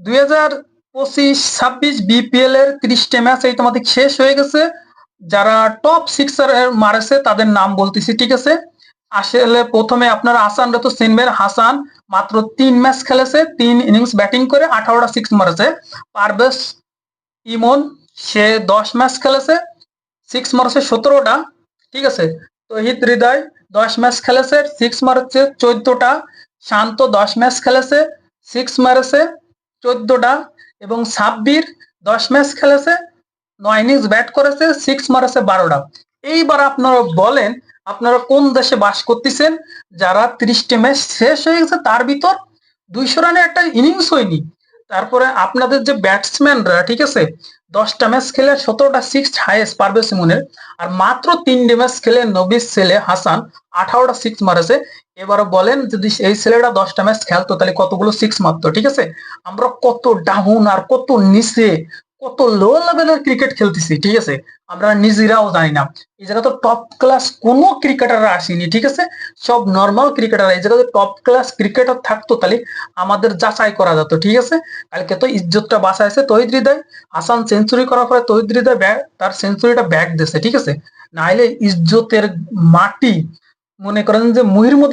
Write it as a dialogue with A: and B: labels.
A: 2025-26 BPL এর 30টা match এই তোমাদের শেষ হয়ে গেছে। যারা টপ সিক্সার মারেছে তাদের নাম বলতেছি, ঠিক আছে। আসলে প্রথমে আপনারা হাসানরা তো চিনবেন। হাসান মাত্র 3 ম্যাচ খেলেছে, 3 ইনিংস ব্যাটিং করে 18টা সিক্স মারেছে। পারভেজ ইমন সে 10 ম্যাচ খেলেছে, সিক্স মারছে 17টা, ঠিক আছে। তহিদ হৃদয় 10 ম্যাচ খেলেছে, সিক্স মারছে 14টা। শান্ত 10 ম্যাচ খেলেছে, সিক্স মারেছে 14টা। এবং সাব্বির 10 ম্যাচ খেলেছে, 9 ইনিংস ব্যাট করেছে, সিক্স মারেছে 12টা। এইবার আপনারা বলেন আপনারা কোন দেশে বাস করতেছেন যারা 30টা ম্যাচ শেষ হয়ে গেছে তার ভিতর 200 রানে একটা ইনিংস হয়নি। তারপরে আপনাদের যে ব্যাটসম্যানরা, ঠিক আছে, 10টা ম্যাচ খেলে 17টা সিক্স হাইয়েস্ট পারভেজ ইমনের, আর মাত্র 3টে ম্যাচ খেলে নবীর ছেলে হাসান 18টা সিক্স মারেছে। এবারে বলেন যদি এই ছেলেটা 10টা ম্যাচ খেলতো তাহলে কতগুলো সিক্স মারতো, ঠিক আছে। আমরা কত ডাউন আর কত নিচে, কত লো লেভেলের ক্রিকেট খেলতেছি, ঠিক আছে, আমরা নিজেরাও জানি না। এই জায়গা তো টপ ক্লাস কোনো ক্রিকেটার আসেনি, ঠিক আছে, সব নর্মাল ক্রিকেটার। এই জায়গায় টপ ক্লাস ক্রিকেটার থাকতো তাহলে আমাদের যাচাই করা যেত, ঠিক আছে। কালকে তো ইজ্জতটা বাঁচাইছে তহিদ হৃদয়। হাসান সেঞ্চুরি করার পরে তহিদ হৃদয় তার সেঞ্চুরিটা ব্যাক দিছে, ঠিক আছে। নাইলে ইজ্জতের মাটি মনে করেন যে মুহির মধ্যে